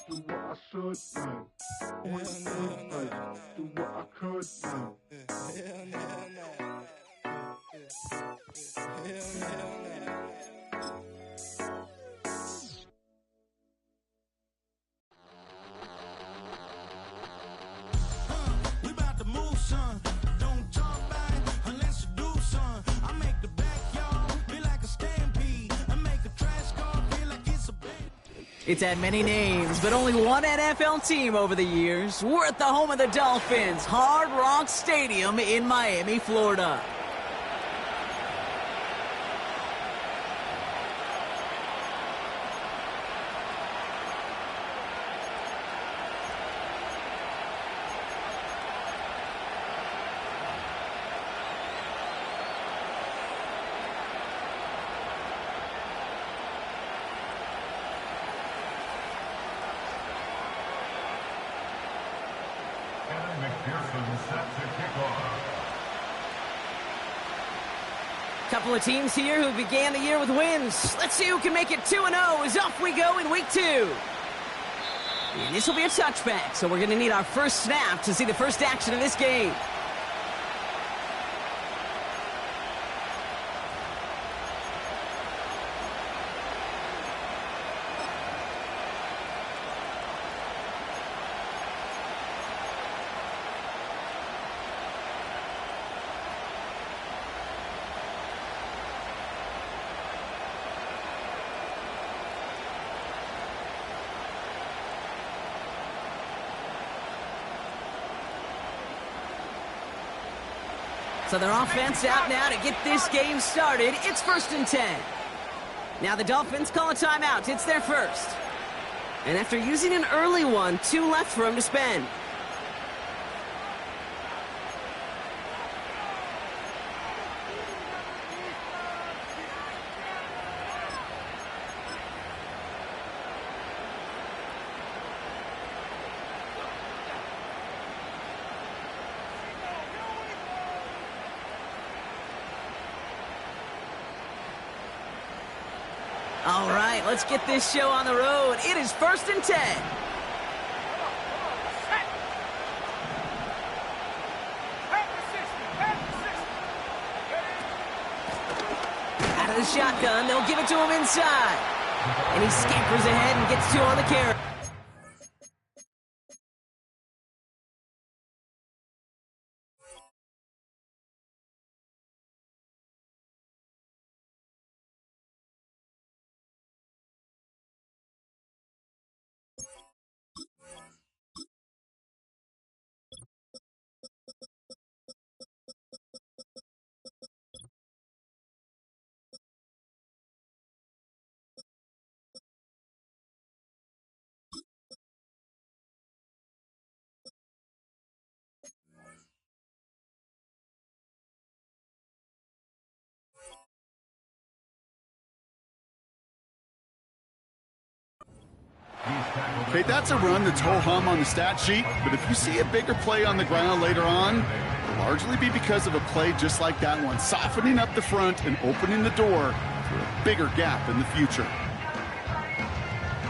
do what I should, man. Always good, like, do what I could, man. Hell no. We about to move, son. Don't talk about it unless you do, son. I make the backyard feel like a stampede. I make a trash car feel like it's a band. It's had many names, but only one NFL team over the years. We're at the home of the Dolphins, Hard Rock Stadium in Miami, Florida. Couple of teams here who began the year with wins. Let's see who can make it 2-0 as off we go in week 2. And this will be a touchback, so we're going to need our first snap to see the first action of this game. So their offense out now to get this game started. It's 1st and 10. Now the Dolphins call a timeout. It's their first. And after using an early one, 2 left for them to spend. All right, let's get this show on the road. It is 1st and 10. Out of the shotgun, they'll give it to him inside. And he scampers ahead and gets 2 on the carry. Okay, that's a run that's ho-hum on the stat sheet, but if you see a bigger play on the ground later on, it'll largely be because of a play just like that one, softening up the front and opening the door for a bigger gap in the future.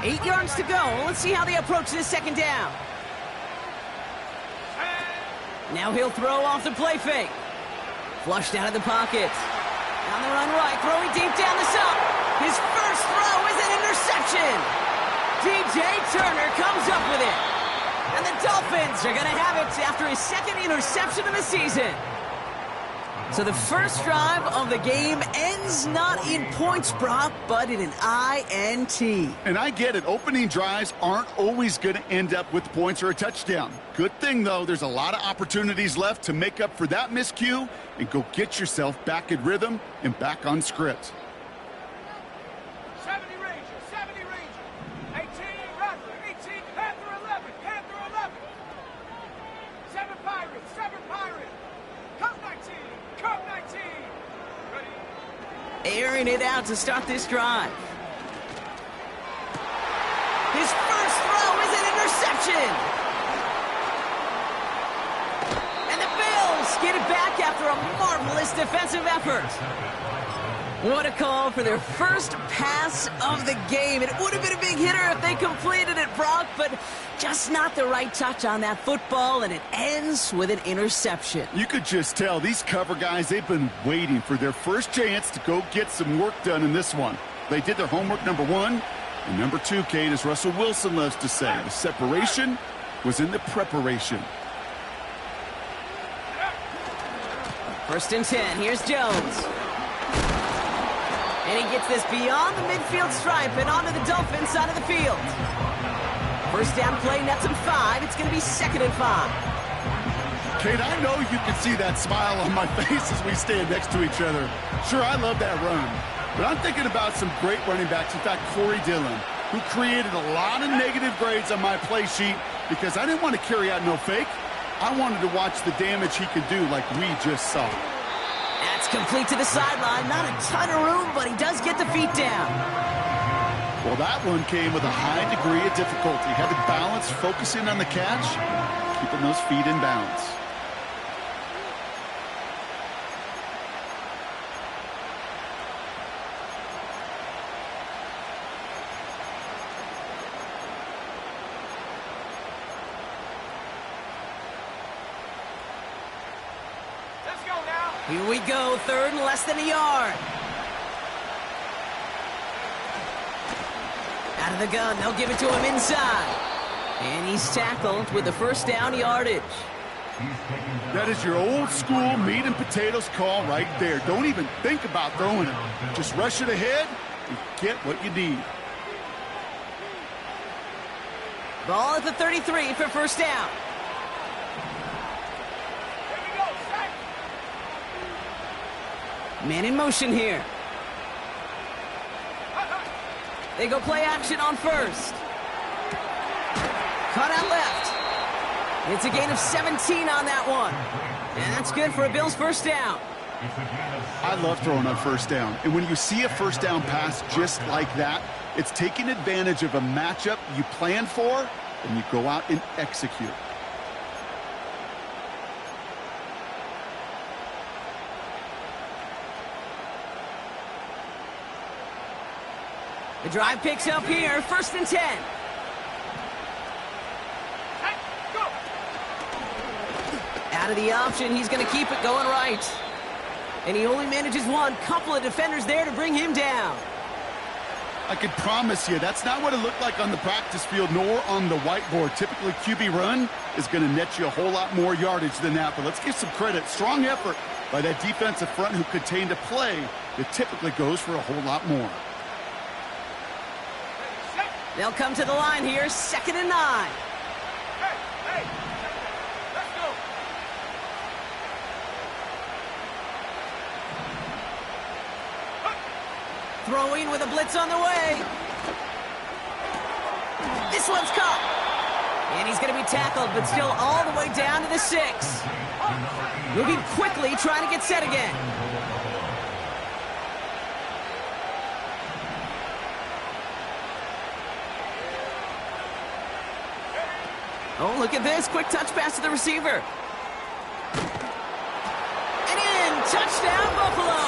8 yards to go. Let's see how they approach this second down. Now he'll throw off the play fake. Flushed out of the pocket. On the run right, throwing deep down the side. His first throw is an interception. DJ Turner comes up with it. And the Dolphins are going to have it after his second interception of the season. So the first drive of the game ends not in points, Brock, but in an INT. And I get it. Opening drives aren't always going to end up with points or a touchdown. Good thing, though, there's a lot of opportunities left to make up for that miscue and go get yourself back in rhythm and back on script. 70 Ranger, 70 Ranger. 18 Rattler, 18 Panther 11, Panther 11. 7 Pirates, 7 Pirates. Cup 19, Cup 19. Ready? Airing it out to start this drive. His first throw is an interception. And the Bills get it back after a marvelous defensive effort. What a call for their first pass of the game. It would have been a big hitter if they completed it, Brock, but just not the right touch on that football, and it ends with an interception. You could just tell these cover guys, they've been waiting for their first chance to go get some work done in this one. They did their homework, number one. And number two, Kate, as Russell Wilson loves to say, the separation was in the preparation. 1st and 10. Here's Jones. And he gets this beyond the midfield stripe and onto the Dolphins side of the field. 1st down play, nets him 5. It's going to be 2nd and 5. Kate, I know you can see that smile on my face as we stand next to each other. Sure, I love that run. But I'm thinking about some great running backs. In fact, Corey Dillon, who created a lot of negative grades on my play sheet because I didn't want to carry out no fake. I wanted to watch the damage he could do like we just saw. That's complete to the sideline. Not a ton of room, but he does get the feet down. Well, that one came with a high degree of difficulty. Had to balance, focusing on the catch, keeping those feet in bounds. Here we go, 3rd and less than a yard. Out of the gun, they'll give it to him inside. And he's tackled with the 1st down yardage. That is your old school meat and potatoes call right there. Don't even think about throwing it. Just rush it ahead and get what you need. Ball at the 33 for 1st down. Man in motion here. They go play action on 1st. Cut out left. It's a gain of 17 on that one. And that's good for a Bills 1st down. I love throwing on 1st down. And when you see a 1st down pass just like that, it's taking advantage of a matchup you plan for, and you go out and execute. The drive picks up here, 1st and 10. Out of the option, he's going to keep it going right. And he only manages one. Couple of defenders there to bring him down. I can promise you, that's not what it looked like on the practice field nor on the whiteboard. Typically, QB run is going to net you a whole lot more yardage than that. But let's give some credit. Strong effort by that defensive front who contained a play that typically goes for a whole lot more. They'll come to the line here, 2nd and 9. Hey, let's go. Throwing with a blitz on the way. This one's caught. And he's going to be tackled, but still all the way down to the 6. Moving quickly, trying to get set again. Oh, look at this. Quick touch pass to the receiver. And in. Touchdown, Buffalo.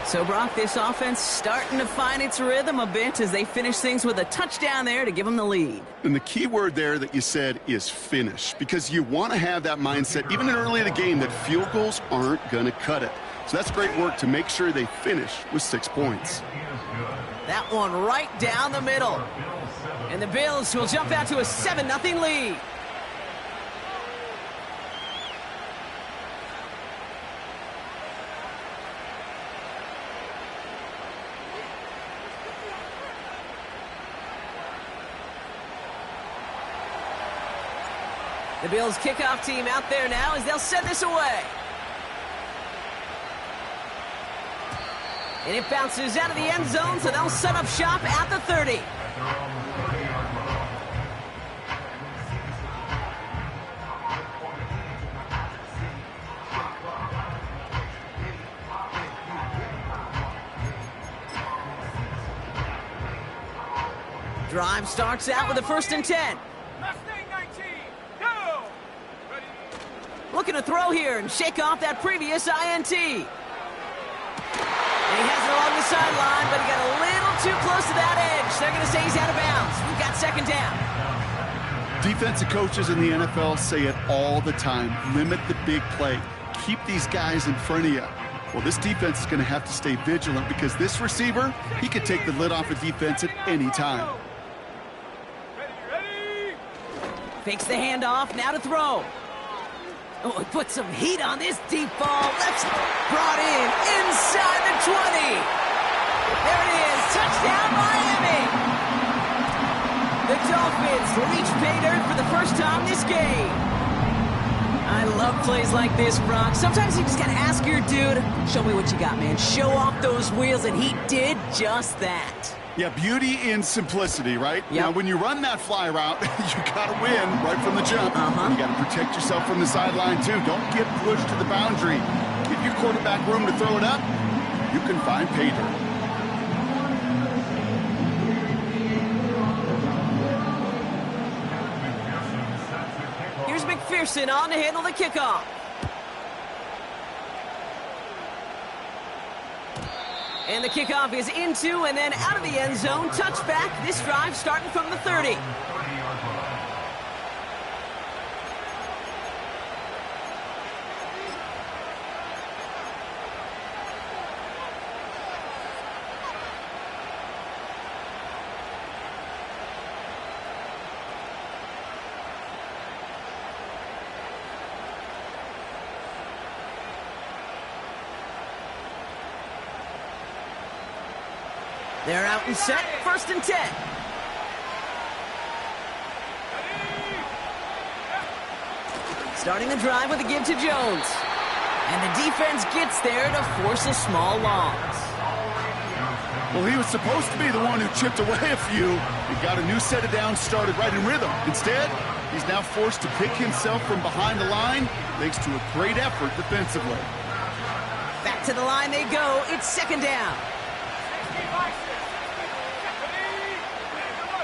So, Brock, this offense starting to find its rhythm a bit as they finish things with a touchdown there to give them the lead. And the key word there that you said is finish, because you want to have that mindset, even early in the game, that field goals aren't going to cut it. So that's great work to make sure they finish with 6 points. That one right down the middle. And the Bills will jump out to a 7-0 lead. The Bills kickoff team out there now as they'll send this away. And it bounces out of the end zone, so they'll set up shop at the 30. Drive starts out with a 1st and 10. Looking to throw here and shake off that previous INT. along the sideline, but he got a little too close to that edge. They're going to say he's out of bounds. We've got second down. Defensive coaches in the NFL say it all the time. Limit the big play. Keep these guys in front of you. Well, this defense is going to have to stay vigilant because this receiver, he could take the lid off a defense at any time. Fakes the handoff, now to throw. Oh, he put some heat on this deep ball. That's brought in inside the 20. There it is, touchdown Miami. The Dolphins reach pay dirt for the first time this game. I love plays like this, Brock. Sometimes you just gotta ask your dude, show me what you got, man. Show off those wheels, and he did just that. Yeah, beauty in simplicity, right? Yep. Now, when you run that fly route, you got to win right from the jump. You got to protect yourself from the sideline, too. Don't get pushed to the boundary. Give your quarterback room to throw it up. You can find pay dirt. Here's McPherson on to handle the kickoff. And the kickoff is into and then out of the end zone. Touchback. This drive starting from the 30. They're out and set, 1st and 10. Starting the drive with a give to Jones. And the defense gets there to force a small loss. Well, he was supposed to be the one who chipped away a few. He got a new set of downs started right in rhythm. Instead, he's now forced to pick himself from behind the line, thanks to a great effort defensively. Back to the line they go. It's 2nd down.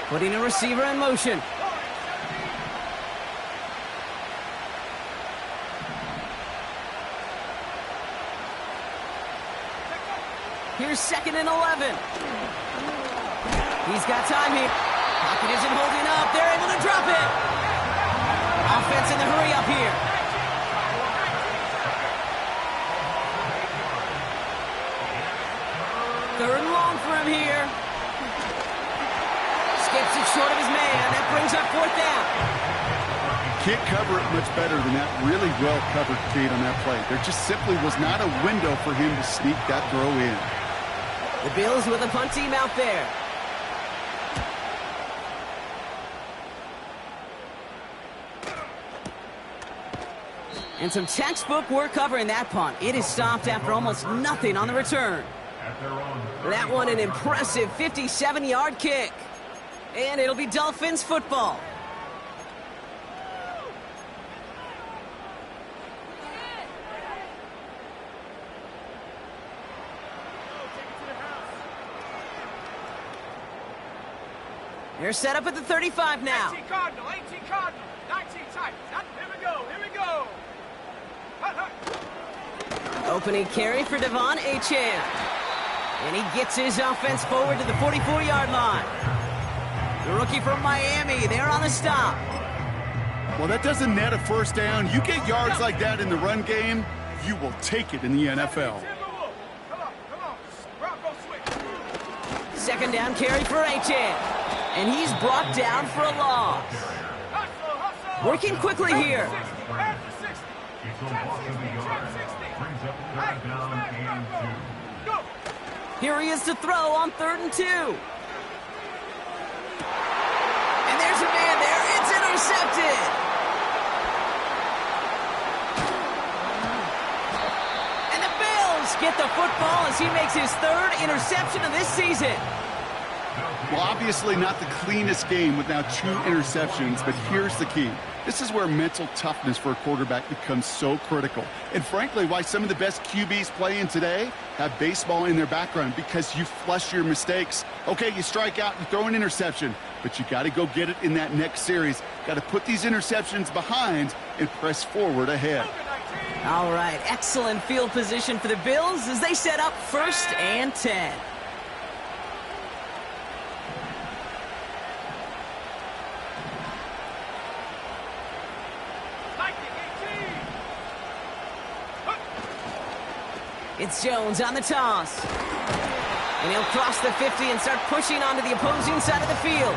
Putting a receiver in motion. Here's 2nd and 11. He's got time here. Pocket isn't holding up. They're able to drop it. Offense in the hurry up here. Third and long for him here. Skips it short of his man. That brings up 4th down. Can't cover it much better than that really well covered Kate on that play. There just simply was not a window for him to sneak that throw in. The Bills with a punt team out there. And some textbook work covering that punt. It is stopped after almost nothing on the return. That one an impressive 57-yard kick. And it'll be Dolphins football. They're set up at the 35 now. 18 Cardinal, 18 Cardinal, 19 Titans. Here we go, here we go. Opening carry for Devon Achane. And he gets his offense forward to the 44-yard line. The rookie from Miami, they're on the stop. Well, that doesn't net a 1st down. You get yards like that in the run game, you will take it in the NFL. Come on. Bronco switch. 2nd down carry for Achane. And he's brought down for a loss. Hustle. Working quickly here. Here he is to throw on 3rd and 2. And there's a man there. It's intercepted. And the Bills get the football as he makes his 3rd interception of this season. Well, obviously not the cleanest game with now 2 interceptions, but here's the key. This is where mental toughness for a quarterback becomes so critical. And frankly, why some of the best QBs playing today have baseball in their background, because you flush your mistakes. Okay, you strike out and throw an interception, but you got to go get it in that next series. Got to put these interceptions behind and press forward ahead. All right, excellent field position for the Bills as they set up 1st and 10. It's Jones on the toss. And he'll cross the 50 and start pushing onto the opposing side of the field.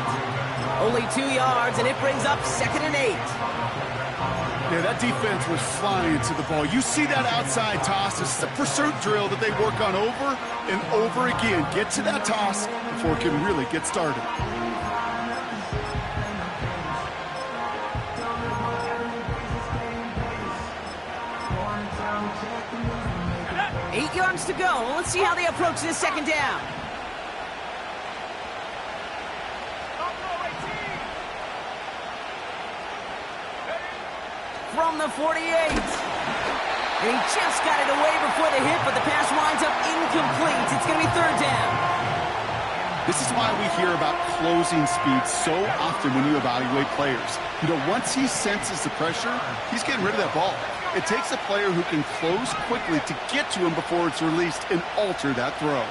Only 2 yards, and it brings up 2nd and 8. Yeah, that defense was flying to the ball. You see that outside toss. This is a pursuit drill that they work on over and over again. Get to that toss before it can really get started. 8 yards to go. Let's see how they approach this 2nd down. From the 48. And he just got it away before the hit, but the pass winds up incomplete. It's going to be 3rd down. This is why we hear about closing speed so often when you evaluate players. You know, once he senses the pressure, he's getting rid of that ball. It takes a player who can close quickly to get to him before it's released and alter that throw.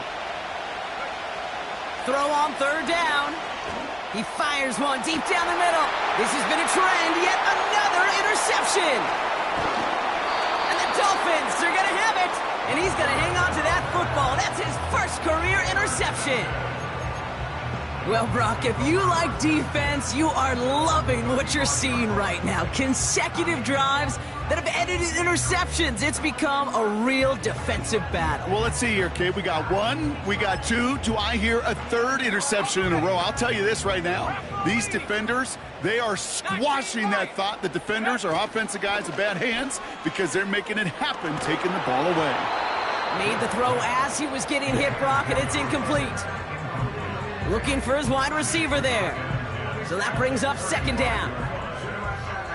Throw on 3rd down. He fires one deep down the middle. This has been a trend. Yet another interception. And the Dolphins are going to have it. And he's going to hang on to that football. That's his 1st career interception. Well, Brock, if you like defense, you are loving what you're seeing right now. Consecutive drives that have ended in interceptions. It's become a real defensive battle. Well, let's see here, Kate. We got 1, we got 2. Do I hear a 3rd interception in a row? I'll tell you this right now. These defenders, they are squashing that thought. The defenders are offensive guys with bad hands because they're making it happen, taking the ball away. Made the throw as he was getting hit, Brock, and it's incomplete. Looking for his wide receiver there. So that brings up 2nd down.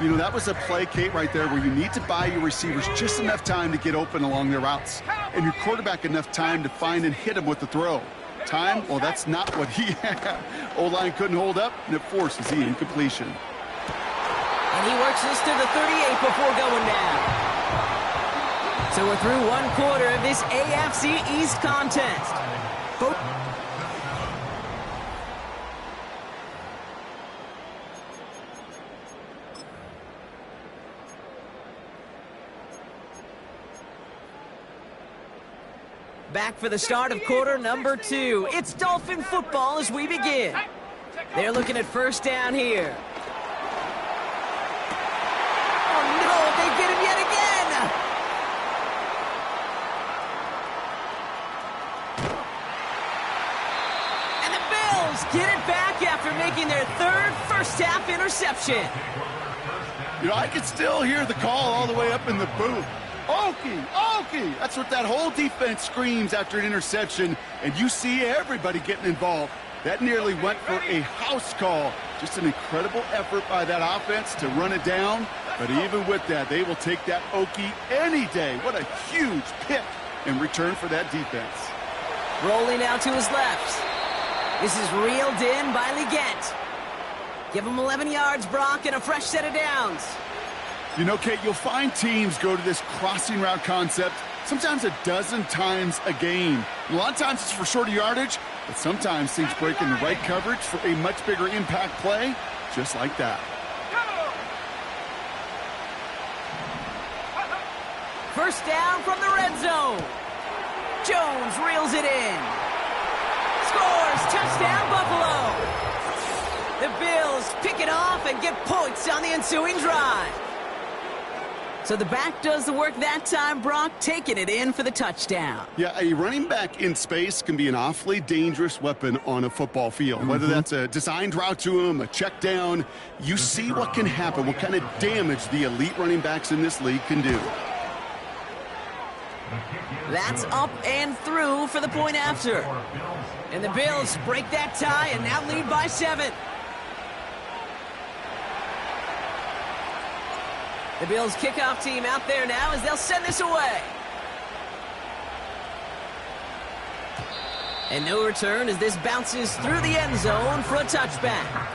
You know, that was a play, Kate, right there where you need to buy your receivers just enough time to get open along their routes. And your quarterback enough time to find and hit him with the throw. Time, well, that's not what he had. O-line couldn't hold up, and it forces the incompletion. And he works this to the 38 before going down. So we're through 1 quarter of this AFC East contest. Back for the start of quarter number 2. It's Dolphin football as we begin. They're looking at 1st down here. Oh no, they get him yet again! And the Bills get it back after making their 3rd first-half interception. You know, I can still hear the call all the way up in the booth. Okie, Okie! That's what that whole defense screams after an interception, and you see everybody getting involved. That nearly went for a house call. Just an incredible effort by that offense to run it down, but even with that, they will take that Okie any day. What a huge pick in return for that defense. Rolling out to his left. This is reeled in by Leggett. Give him 11 yards, Brock, and a fresh set of downs. You know, Kate, you'll find teams go to this crossing route concept sometimes a dozen times a game. A lot of times it's for shorter yardage, but sometimes things break in the right coverage for a much bigger impact play, just like that. First down from the red zone. Jones reels it in. Scores! Touchdown, Buffalo! The Bills pick it off and get points on the ensuing drive. So the back does the work that time, Brock, taking it in for the touchdown. Yeah, a running back in space can be an awfully dangerous weapon on a football field. Whether that's a designed route to him, a check down, you see what can happen, what kind of damage the elite running backs in this league can do. That's up and through for the point after. And the Bills break that tie and now lead by 7. The Bills kickoff team out there now as they'll send this away. And no return as this bounces through the end zone for a touchback.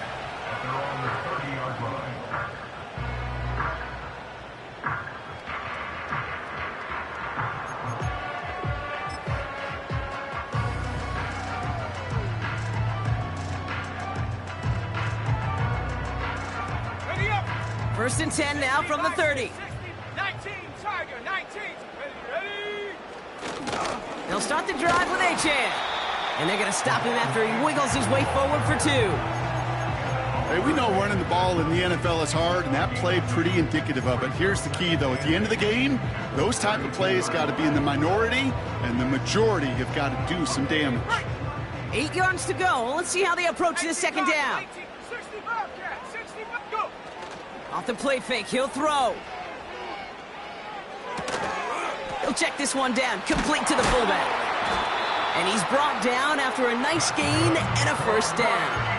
First and 10 now from the 30. 19, Tiger, 19. Ready. They'll start the drive with Achan. And they're going to stop him after he wiggles his way forward for 2. Hey, we know running the ball in the NFL is hard, and that play pretty indicative of it. Here's the key, though. At the end of the game, those type of plays got to be in the minority, and the majority have got to do some damage. 8 yards to go. Let's see how they approach this second down. 65, Cat, 65, go. Off the play fake, he'll throw. He'll check this one down, complete to the fullback. And he's brought down after a nice gain and a first down.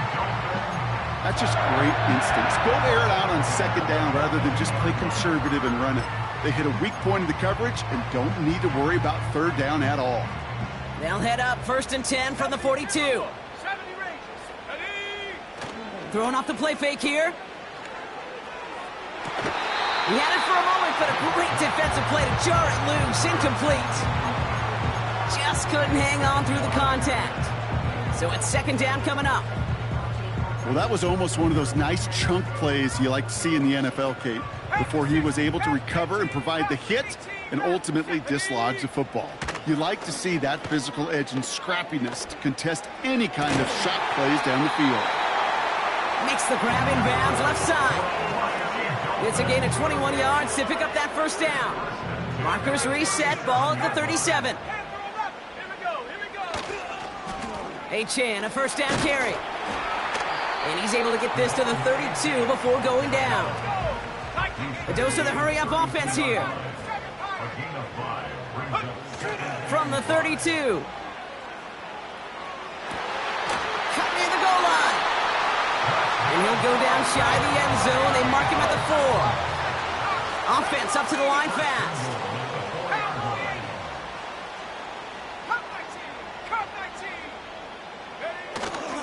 That's just great instincts. Go air it out on second down rather than just play conservative and run it. They hit a weak point in the coverage and don't need to worry about third down at all. They'll head up first and 10 from the 42. 70 ranges. Ready. Throwing off the play fake here. He had it for a moment, but a great defensive play to jar it loose. Incomplete. Just couldn't hang on through the contact. So it's second down coming up. Well, that was almost one of those nice chunk plays you like to see in the NFL, Kate, before he was able to recover and provide the hit and ultimately dislodge the football. You like to see that physical edge and scrappiness to contest any kind of shot plays down the field. Makes the grab in bounds left side. It's a gain of 21 yards to pick up that first down. Markers reset, ball at the 37. Achan, a first down carry. And he's able to get this to the 32 before going down. A dose of the hurry-up offense here. From the 32. Cut near the goal line. And he'll go down shy of the end zone. They mark him at the 4. Offense up to the line fast.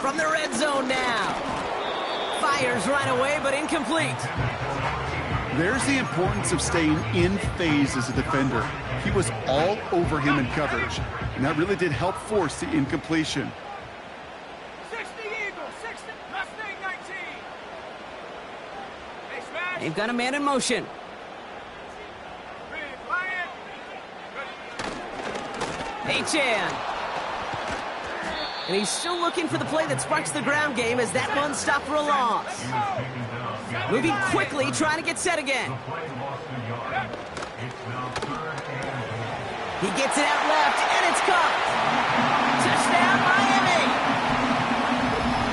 From the red zone now. Fires right away, but incomplete. There's the importance of staying in phase as a defender. He was all over him in coverage, and that really did help force the incompletion. 60 Eagles, 60, Mustang 19. Hey, smash. They've got a man in motion. Ready, quiet. Ready. Achan. And he's still looking for the play that sparks the ground game as that one stopped for a loss. Moving quickly, trying to get set again. He gets it out left, and it's caught. Touchdown, Miami!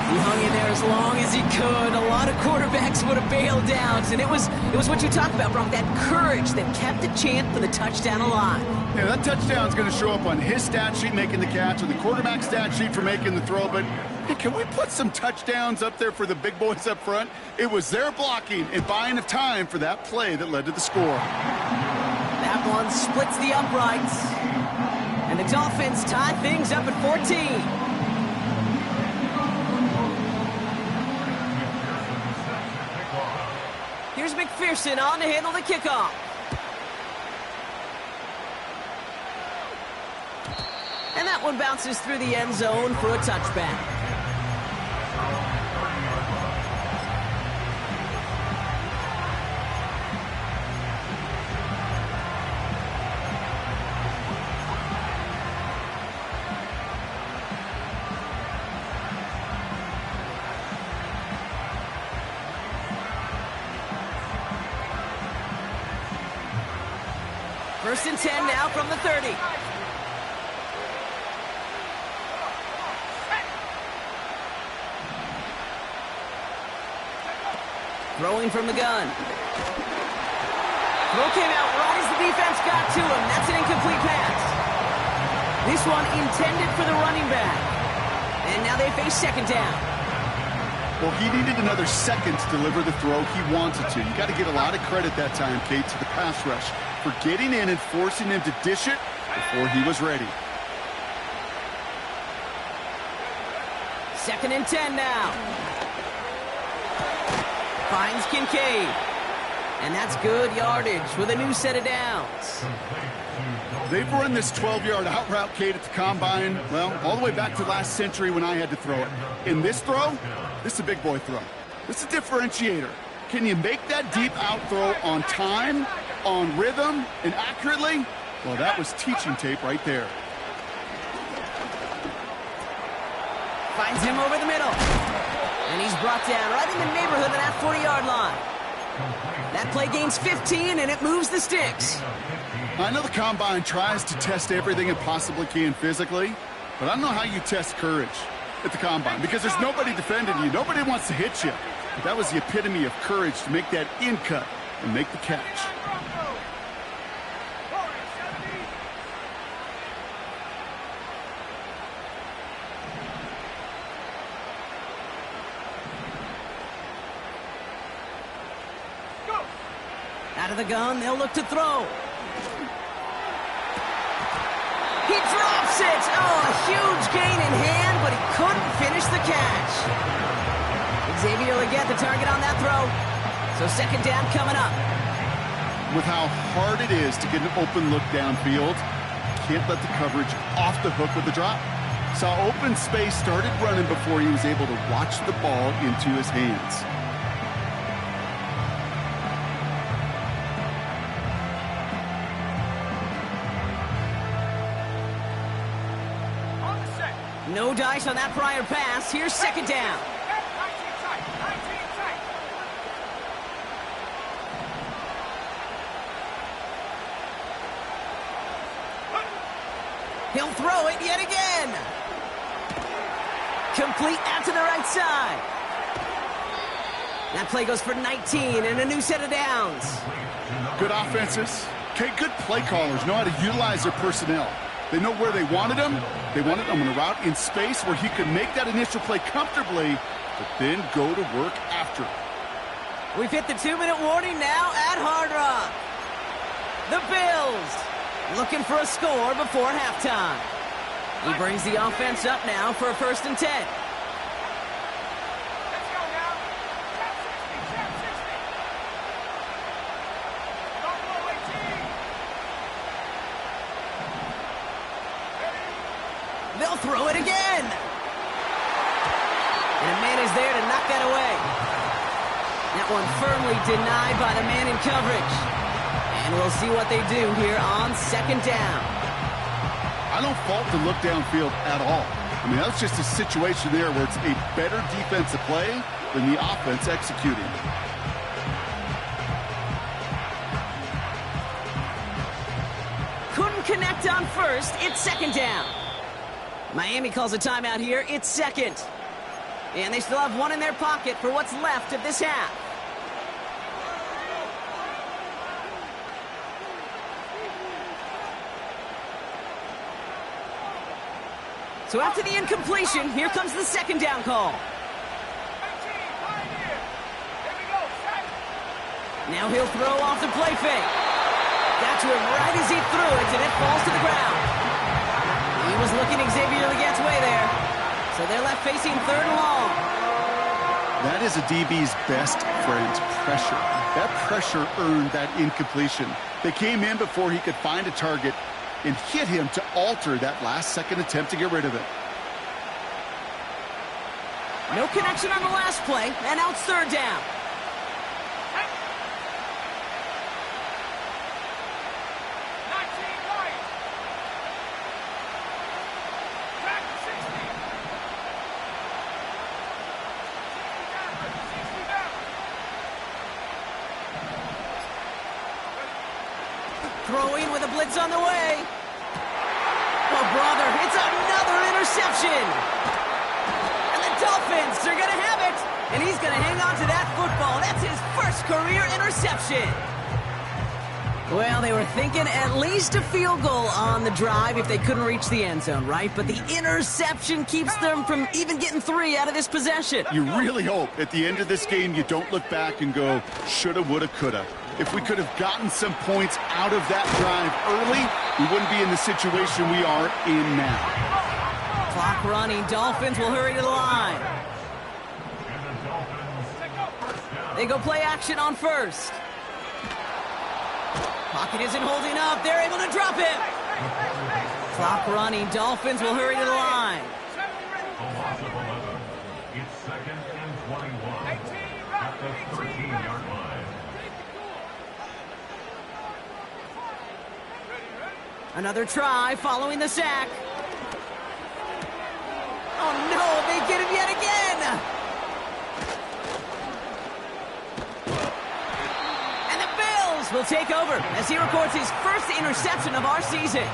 He hung in there as long as he could. A lot of quarterbacks would have bailed out, and it was what you talked about, Brock, that courage that kept the chance for the touchdown alive. Yeah, that touchdown's going to show up on his stat sheet making the catch or the quarterback stat sheet for making the throw, but hey, can we put some touchdowns up there for the big boys up front? It was their blocking and buying of time for that play that led to the score. That one splits the uprights, and the Dolphins tie things up at 14. Here's McPherson on to handle the kickoff. And that one bounces through the end zone for a touchback. First and 10 now from the 30. Throwing from the gun. Throw came out right as the defense got to him. That's an incomplete pass. This one intended for the running back. And now they face second down. Well, he needed another second to deliver the throw he wanted to. You got to give a lot of credit that time, Kate, to the pass rush for getting in and forcing him to dish it before he was ready. Second and 10 now. Finds Kincaid. And that's good yardage with a new set of downs. They've run this 12-yard out route, Kate, at the combine, well, all the way back to last century when I had to throw it. In this throw, this is a big boy throw. This is a differentiator. Can you make that deep out throw on time, on rhythm, and accurately? Well, that was teaching tape right there. Finds him over the middle. And he's brought down right in the neighborhood of that 40-yard line. That play gains 15, and it moves the sticks. I know the Combine tries to test everything it possibly can physically, but I don't know how you test courage at the Combine because there's nobody defending you. Nobody wants to hit you. But that was the epitome of courage to make that in cut and make the catch. Out of the gun, they'll look to throw. He drops it! Oh, a huge gain in hand, but he couldn't finish the catch. Xavier Legette the target on that throw. So second down coming up. With how hard it is to get an open look downfield, can't let the coverage off the hook with the drop. Saw open space, started running before he was able to watch the ball into his hands. No dice on that prior pass. Here's second down. He'll throw it yet again. Complete out to the right side. That play goes for 19 and a new set of downs. Good offenses. Okay, good play callers know how to utilize their personnel. They know where they wanted him. They wanted him on a route in space where he could make that initial play comfortably, but then go to work after. We've hit the 2-minute warning now at Hard Rock. The Bills looking for a score before halftime. He brings the offense up now for a 1st and 10. Let's go now. Tap 60, tap 60. Don't blow 18. They'll throw it again. And a man is there to knock that away. That one firmly denied by the man in coverage. And we'll see what they do here on second down. I don't fault the look downfield at all. I mean, that's just a situation there where it's a better defensive play than the offense executing. Couldn't connect on first. It's second down. Miami calls a timeout here. It's second. And they still have one in their pocket for what's left of this half. So after the incompletion, here comes the second down call. 18, right here. Here we go. Set. Now he'll throw off the play fake. Got to him right as he threw it, and it falls to the ground. He was looking Xavier Legette's way there. So they're left facing 3rd and long. That is a DB's best friend, pressure. That pressure earned that incompletion. They came in before he could find a target and hit him to alter that last-second attempt to get rid of it. No connection on the last play, and now it's 3rd down. Throwing with a blitz on the way. Oh, brother, it's another interception. And the Dolphins are going to have it. And he's going to hang on to that football. That's his first career interception. Well, they were thinking at least a field goal on the drive if they couldn't reach the end zone, right? But the interception keeps them from even getting 3 out of this possession. You really hope at the end of this game you don't look back and go, shoulda, woulda, coulda. If we could have gotten some points out of that drive early, we wouldn't be in the situation we are in now. Clock running. Dolphins will hurry to the line. They go play action on first. Pocket isn't holding up. They're able to drop it. Clock running. Dolphins will hurry to the line. It's 2nd and 21. 18, right. the 14-yard line. Another try following the sack. Oh no, they get him yet again! And the Bills will take over as he records his first interception of our season.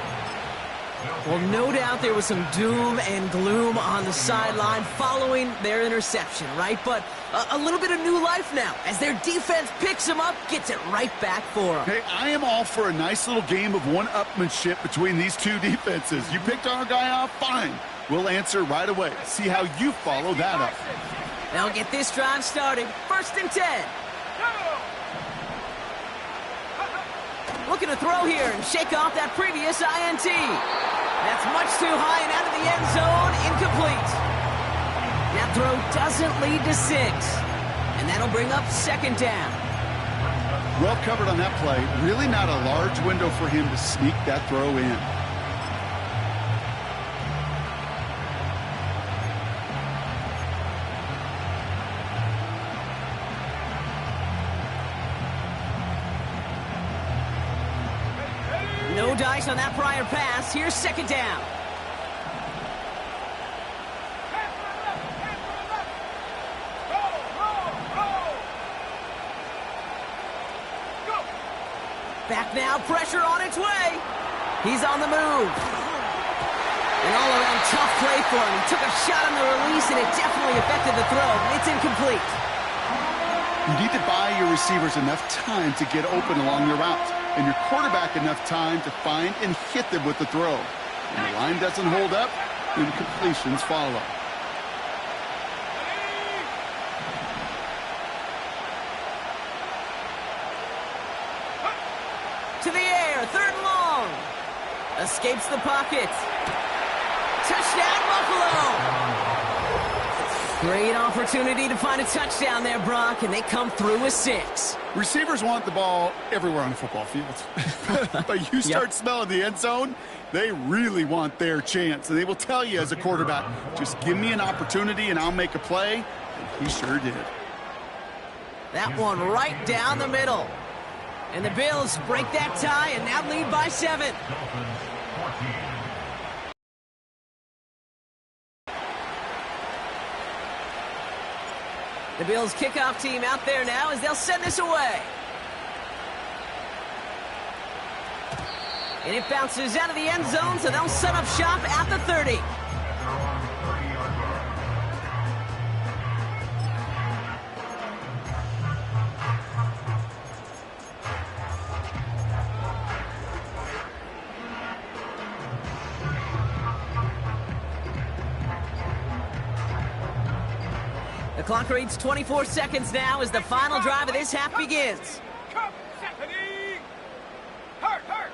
Well, no doubt there was some doom and gloom on the sideline following their interception, right? But a little bit of new life now as their defense picks him up, gets it right back for him. Hey, I am all for a nice little game of one-upmanship between these two defenses. You picked our guy off, fine. We'll answer right away. See how you follow that up. They'll get this drive started. 1st and 10. Looking to throw here and shake off that previous INT. That's much too high and out of the end zone. Incomplete. That throw doesn't lead to 6. And that'll bring up 2nd down. Well covered on that play. Really not a large window for him to sneak that throw in. No dice on that prior pass. Here's 2nd down. Back now, pressure on its way. He's on the move. An all-around tough play for him. He took a shot on the release, and it definitely affected the throw. It's incomplete. You need to buy your receivers enough time to get open along your route, and your quarterback enough time to find and hit them with the throw. When the line doesn't hold up, incompletions follow. To the air, 3rd and long. Escapes the pocket. Touchdown, Buffalo! Great opportunity to find a touchdown there, Brock, and they come through with 6. Receivers want the ball everywhere on the football field. But you start smelling the end zone, they really want their chance. And they will tell you as a quarterback, just give me an opportunity and I'll make a play. And he sure did. That one right down the middle. And the Bills break that tie and now lead by 7. The Bills kickoff team out there now as they'll send this away. And it bounces out of the end zone, so they'll set up shop at the 30. The clock reads 24 seconds now as the final drive of this half begins.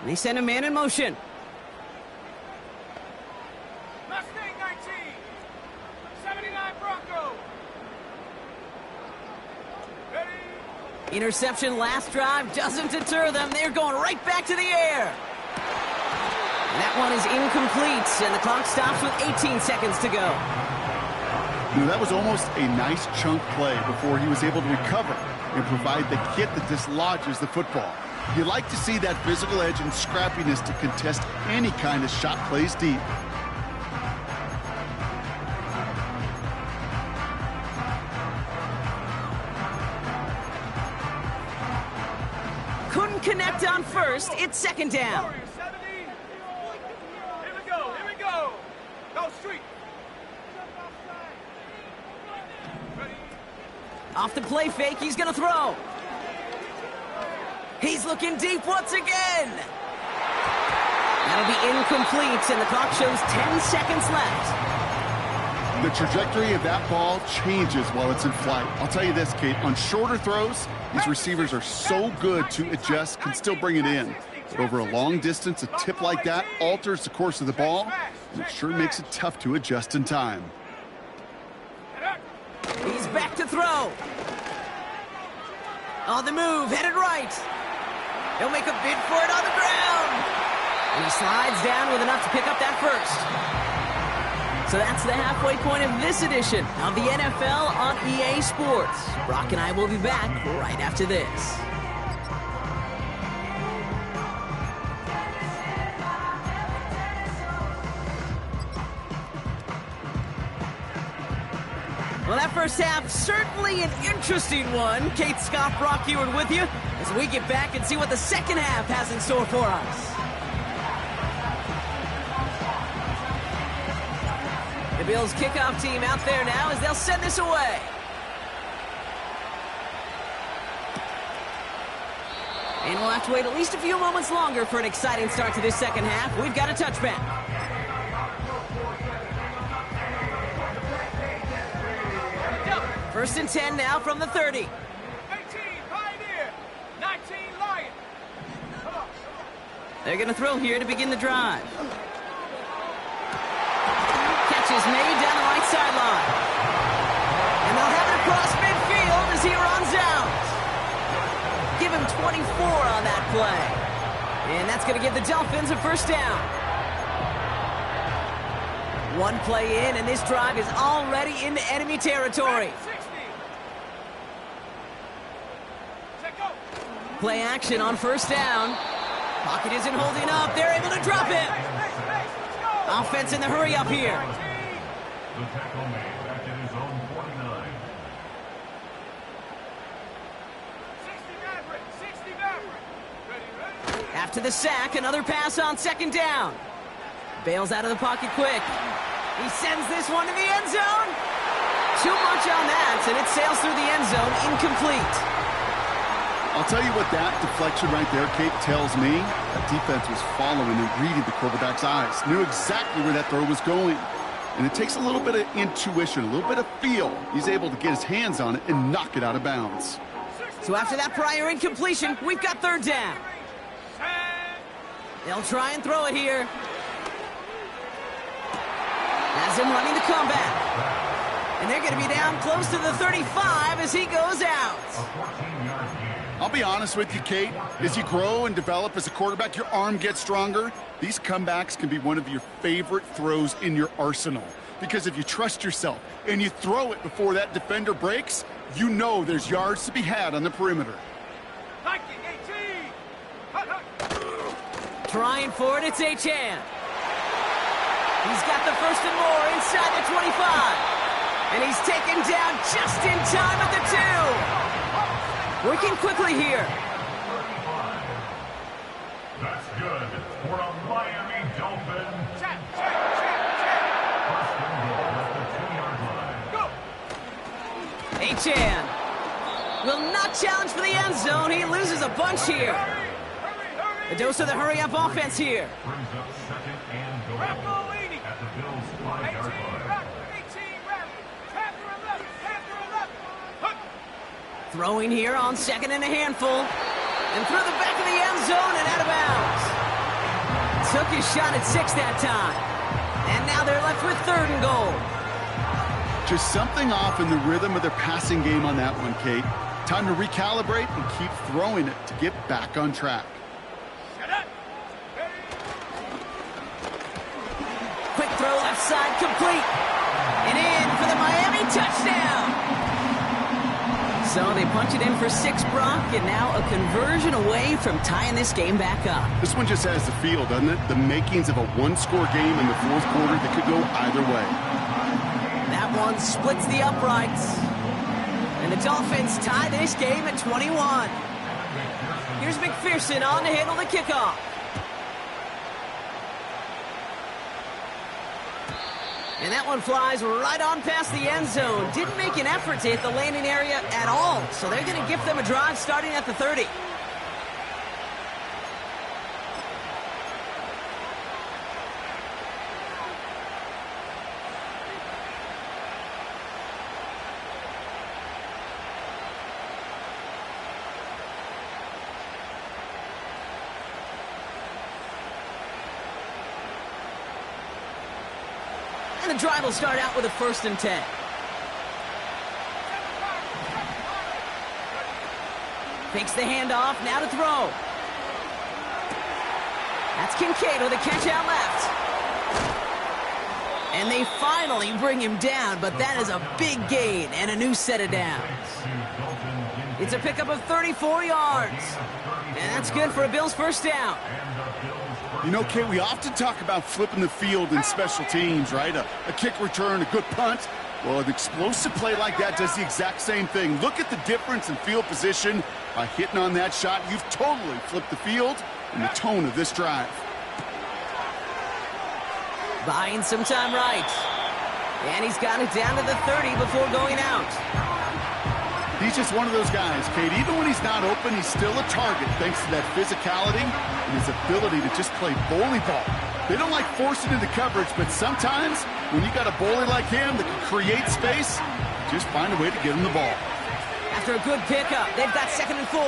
And they send a man in motion. Mustang 19, 79 Bronco. Ready? Interception last drive doesn't deter them. They're going right back to the air. And that one is incomplete, and the clock stops with 18 seconds to go. You know, that was almost a nice chunk play before he was able to recover and provide the hit that dislodges the football. You like to see that physical edge and scrappiness to contest any kind of shot plays deep. Couldn't connect on first. It's 2nd down. Here we go, here we go. Go street. Off the play fake, he's going to throw. He's looking deep once again. That'll be incomplete, and the clock shows 10 seconds left. The trajectory of that ball changes while it's in flight. I'll tell you this, Kate, on shorter throws, these receivers are so good to adjust, can still bring it in. But over a long distance, a tip like that alters the course of the ball, and it sure makes it tough to adjust in time. He's back to throw. On the move, headed right. He'll make a bid for it on the ground. And he slides down with enough to pick up that first. So that's the halfway point of this edition of the NFL on EA Sports. Brock and I will be back right after this. Well, that first half, certainly an interesting one. Kate, Scott, Brock Ewart with you as we get back and see what the second half has in store for us. The Bills kickoff team out there now as they'll send this away. And we'll have to wait at least a few moments longer for an exciting start to this second half. We've got a touchback. First and 10 now from the 30. 18, Pioneer. 19, Lion. They're going to throw here to begin the drive. Catch is made down the right sideline. And they'll have it across midfield as he runs out. Give him 24 on that play. And that's going to give the Dolphins a first down. One play in, and this drive is already into enemy territory. 60. Play action on first down. Pocket isn't holding up. They're able to drop it. Offense in the hurry up here. The tackle made back in his own 49. 60 Maverick. Ready. After the sack, another pass on second down. Bails out of the pocket quick. He sends this one to the end zone. Too much on that, and it sails through the end zone, incomplete. I'll tell you what that deflection right there, Kate, tells me. That defense was following and reading the quarterback's eyes. Knew exactly where that throw was going. And it takes a little bit of intuition, a little bit of feel. He's able to get his hands on it and knock it out of bounds. So after that prior incompletion, we've got third down. They'll try and throw it here. Has him running the comeback. And they're going to be down close to the 35 as he goes out. I'll be honest with you, Kate. As you grow and develop as a quarterback, your arm gets stronger. These comebacks can be one of your favorite throws in your arsenal. Because if you trust yourself and you throw it before that defender breaks, you know there's yards to be had on the perimeter. Hiking 18. Trying for it, it's Achane. He's got the first and more inside the 25. And he's taken down just in time at the 2. Working quickly here. That's good for a Miami Dolphin. Check. First and goal at the 2-yard line. Go. Achane will not challenge for the end zone. He loses a bunch here. A dose of the hurry-up offense here. Brings up second and goal at the Bills' 5-yard line. 18, Panther 11. Throwing here on second and a handful. And through the back of the end zone and out of bounds. Took his shot at 6 that time. And now they're left with third and goal. Just something off in the rhythm of their passing game on that one, Kate. Time to recalibrate and keep throwing it to get back on track. Quick throw left side complete. And in for the Miami touchdown. So they punch it in for 6, Brock, and now a conversion away from tying this game back up. This one just has the feel, doesn't it? The makings of a one-score game in the fourth quarter that could go either way. That one splits the uprights. And the Dolphins tie this game at 21. Here's McPherson on to handle the kickoff. And that one flies right on past the end zone. Didn't make an effort to hit the landing area at all. So they're going to gift them a drive starting at the 30. And the drive will start out with a 1st and 10. Fakes the handoff, now to throw. That's Kincaid with a catch out left. And they finally bring him down, but that is a big gain and a new set of downs. It's a pickup of 34 yards. And that's good for a Bills first down. You know, Kate, we often talk about flipping the field in special teams, right? A kick return, a good punt. Well, an explosive play like that does the exact same thing. Look at the difference in field position. By hitting on that shot, you've totally flipped the field and the tone of this drive. Buying some time right. And he's got it down to the 30 before going out. He's just one of those guys, Kate. Even when he's not open, he's still a target thanks to that physicality and his ability to just play bully ball. They don't like forcing into coverage, but sometimes when you got a bully like him that can create space, just find a way to get him the ball. After a good pickup, they've got 2nd and 4.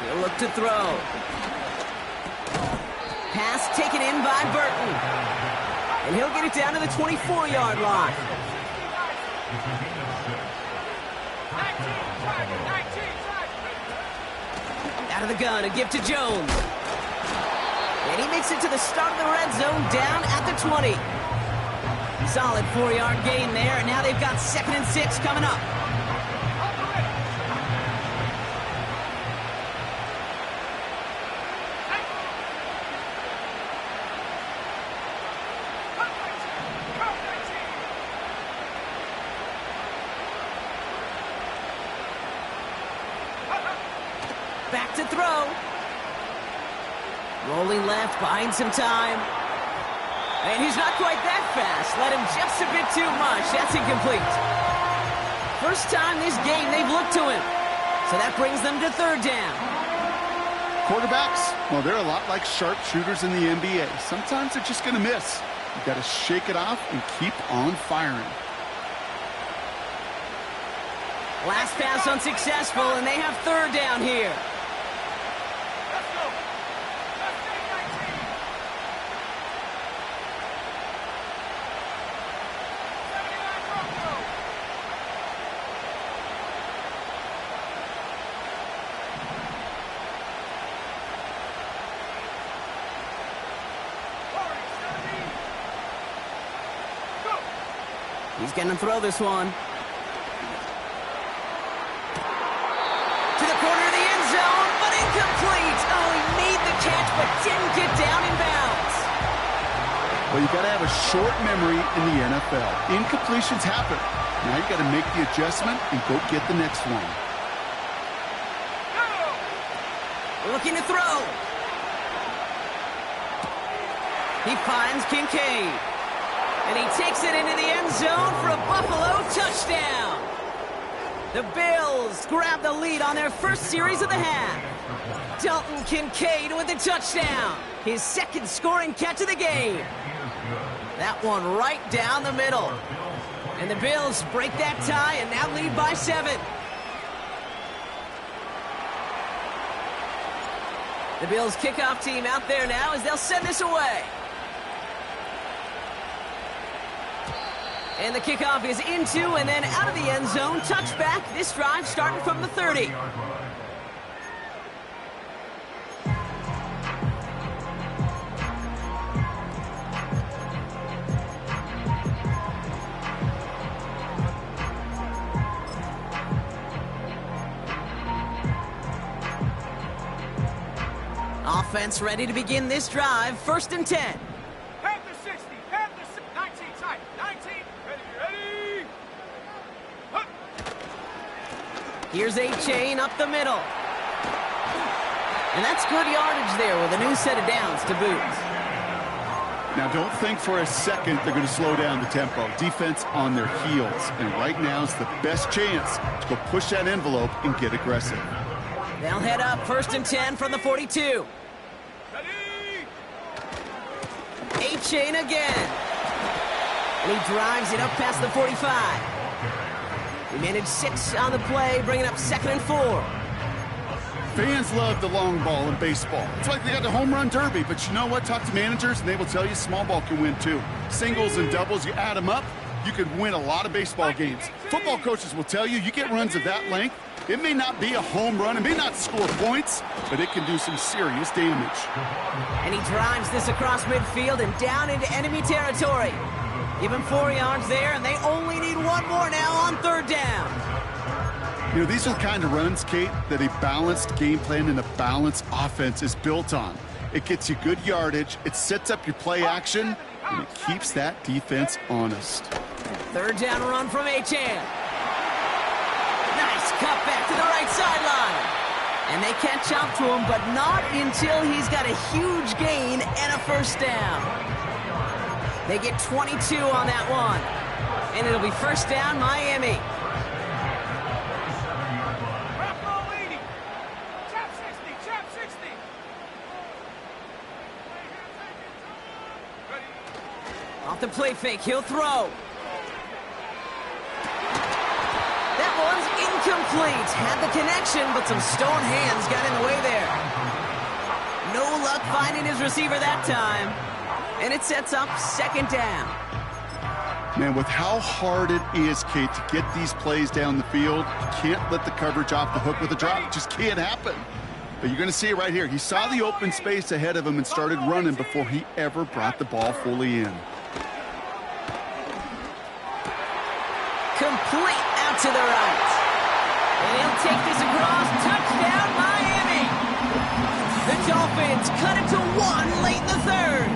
He'll look to throw. Pass taken in by Burton. And he'll get it down to the 24-yard line. Out of the gun, a give to Jones. And he makes it to the start of the red zone down at the 20. Solid 4-yard gain there, and now they've got 2nd and 6 coming up. Back to throw. Rolling left, buying some time. And he's not quite that fast. Let him just a bit too much. That's incomplete. First time this game they've looked to him. So that brings them to 3rd down. Quarterbacks, well, they're a lot like sharpshooters in the NBA. Sometimes they're just going to miss. You've got to shake it off and keep on firing. Last pass unsuccessful, and they have 3rd down here. He's going to throw this one. To the corner of the end zone, but incomplete. Oh, he made the catch, but didn't get down in bounds. Well, you got to have a short memory in the NFL. Incompletions happen. Now you got to make the adjustment and go get the next one. Looking to throw. He finds Kincaid. And he takes it into the end zone for a Buffalo touchdown. The Bills grab the lead on their first series of the half. Dalton Kincaid with a touchdown. His 2nd scoring catch of the game. That one right down the middle. And the Bills break that tie and now lead by 7. The Bills kickoff team out there now as they'll send this away. And the kickoff is into and then out of the end zone. Touchback. This drive starting from the 30. Offense ready to begin this drive. 1st and 10. Panther 60, Panther 19 tight, 19, ready. Huh. Here's A-Chain up the middle. And that's good yardage there with a new set of downs to boot. Now, don't think for a second they're going to slow down the tempo. Defense on their heels. And right now is the best chance to go push that envelope and get aggressive. They'll head up 1st and 10 from the 42. A-Chain again. And he drives it up past the 45. He managed 6 on the play, bringing up 2nd and 4. Fans love the long ball in baseball. It's like they got the home run derby, but you know what? Talk to managers, and they will tell you small ball can win too. Singles and doubles, you add them up, you could win a lot of baseball games. Football coaches will tell you, you get runs of that length, it may not be a home run, it may not score points, but it can do some serious damage. And he drives this across midfield and down into enemy territory. Give him 4 yards there, and they only need one more now on third down. You know, these are the kind of runs, Kate, that a balanced game plan and a balanced offense is built on. It gets you good yardage, it sets up your play action, and it keeps that defense honest. Third down run from Achane. Nice cut back to the right sideline. And they catch up to him, but not until he's got a huge gain and a first down. They get 22 on that one. And it'll be first down, Miami. Off the play fake, he'll throw. That one's incomplete. Had the connection, but some stone hands got in the way there. No luck finding his receiver that time. And it sets up second down. Man, with how hard it is, Kate, to get these plays down the field, you can't let the coverage off the hook with a drop. It just can't happen. But you're going to see it right here. He saw the open space ahead of him and started running before he ever brought the ball fully in. Complete out to the right. And he'll take this across. Touchdown, Miami. The Dolphins cut it to 1 late in the third.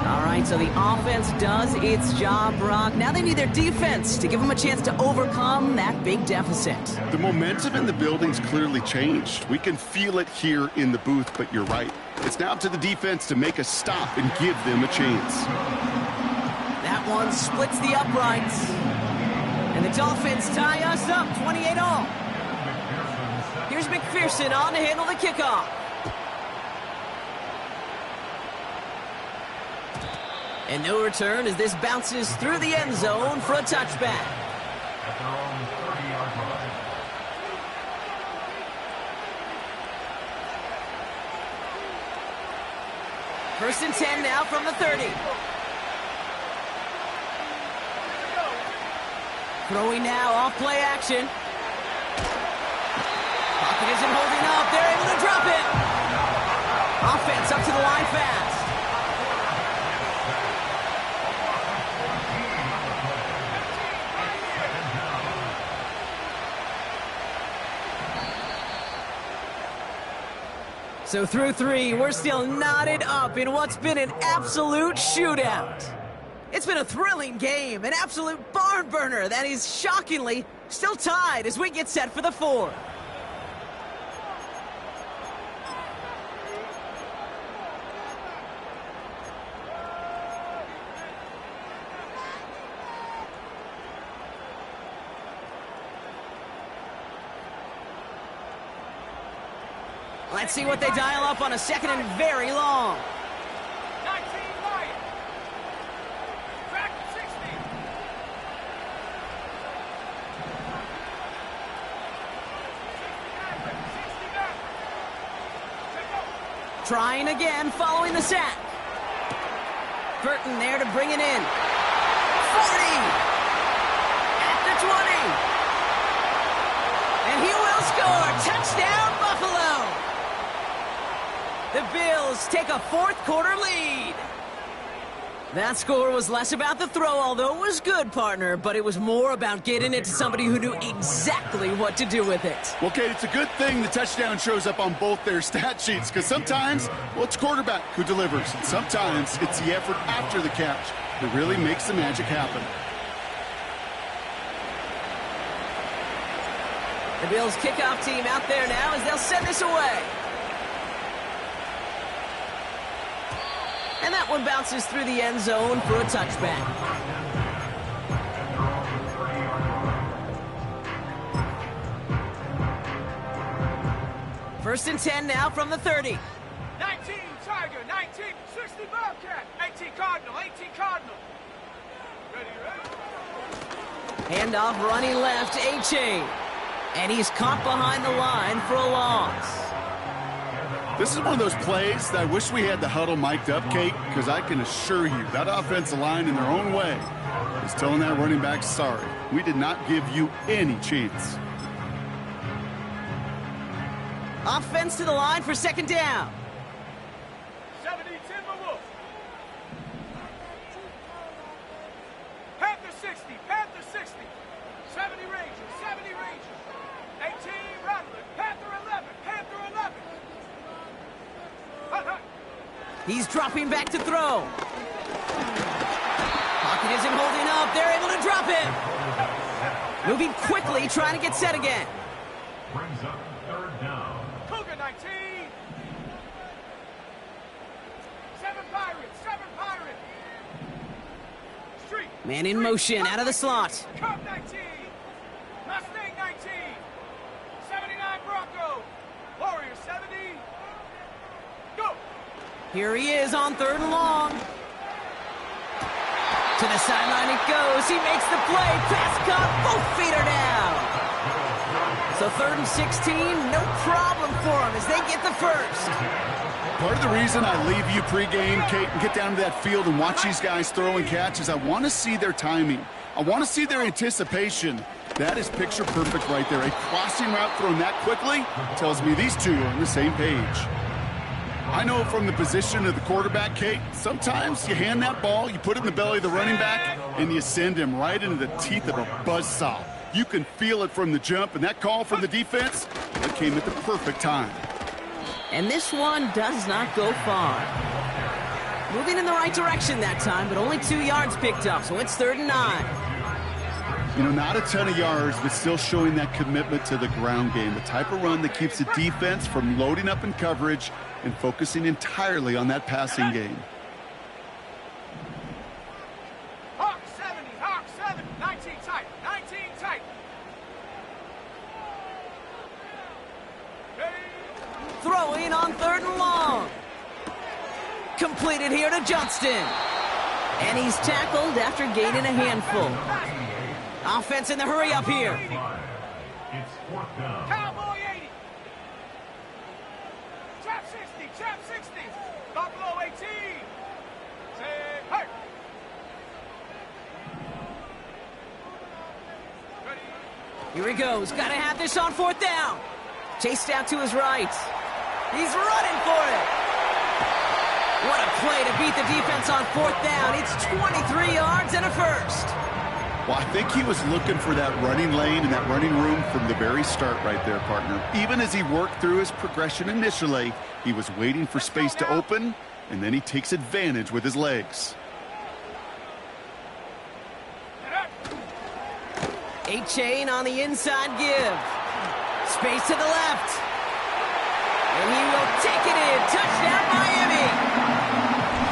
All right, so the offense does its job, Brock. Now they need their defense to give them a chance to overcome that big deficit. The momentum in the building's clearly changed. We can feel it here in the booth, but you're right. It's now up to the defense to make a stop and give them a chance. That one splits the uprights. And the Dolphins tie us up 28-all. Here's McPherson on to handle the kickoff. And no return as this bounces through the end zone for a touchback. At their own 30-yard line. First and 10 now from the 30. Throwing now off play action. Pocket isn't holding up. They're able to drop it. Offense up to the line fast. So through 3, we're still knotted up in what's been an absolute shootout. It's been a thrilling game, an absolute barn burner that is shockingly still tied as we get set for the 4th. Let's see what they dial up on a second and very long. 19 Lion. Track 60. Trying again, following the sack. Burton there to bring it in. 40. At the 20. And he will score. Touchdown, Buffalo. The Bills take a 4th quarter lead. That score was less about the throw, although it was good, partner, but it was more about getting it to somebody who knew exactly what to do with it. Well, Kate, it's a good thing the touchdown shows up on both their stat sheets, because sometimes, well, it's quarterback who delivers, and sometimes it's the effort after the catch that really makes the magic happen. The Bills kickoff team out there now as they'll send this away. And that one bounces through the end zone for a touchback. First and 10 now from the 30. 19 Tiger, 19, 60 Bobcat, 18 Cardinal, 18 Cardinal. Ready, ready? Handoff running left, Achane. And he's caught behind the line for a loss. This is one of those plays that I wish we had the huddle mic'd up, Kate, because I can assure you that offensive line in their own way He's telling that running back, sorry, we did not give you any chance. Offense to the line for second down. 70, Timberwolves. Panther 60, Panther 60. 70 Rangers, 70 Rangers. 18 Rattler, Panther 11, Panther 11. He's dropping back to throw. Pocket isn't holding up. They're able to drop it. Moving quickly, trying to get set again. Brings up third down. Cougar 19. 7 Pirates, 7 Pirates. Street. Man in motion, out of the slot. Cub 19. Mustang 19. 79 Bronco. Warrior 70. Go. Here he is on third and long. To the sideline it goes. He makes the play. Pass caught. Both feet are down. So 3rd and 16, no problem for him as they get the first. Part of the reason I leave you pregame, Kate, and get down to that field and watch these guys throw and catch is I want to see their timing. I want to see their anticipation. That is picture perfect right there. A crossing route thrown that quickly tells me these two are on the same page. I know from the position of the quarterback, Kate, sometimes you hand that ball, you put it in the belly of the running back, and you send him right into the teeth of a buzzsaw. You can feel it from the jump, and that call from the defense, that came at the perfect time. And this one does not go far. Moving in the right direction that time, but only 2 yards picked up, so it's 3rd and 9. You know, not a ton of yards, but still showing that commitment to the ground game, the type of run that keeps the defense from loading up in coverage and focusing entirely on that passing game. Hawk 70, Hawk 7. 19 tight, 19 tight. Throwing on 3rd and long. Completed here to Johnston. And he's tackled after gaining a handful. Offense in the hurry up here. It's 4th down. Cowboy 80. Trap 60, trap 60. Buffalo 18. Say, hey. Ready. Here he goes. Got to have this on 4th down. Chased out to his right. He's running for it. What a play to beat the defense on 4th down. It's 23 yards and a first. Well, I think he was looking for that running lane and that running room from the very start right there, partner. Even as he worked through his progression initially, he was waiting for space to open, and then he takes advantage with his legs. A-Chain on the inside give. Space to the left. And he will take it in. Touchdown, Miami.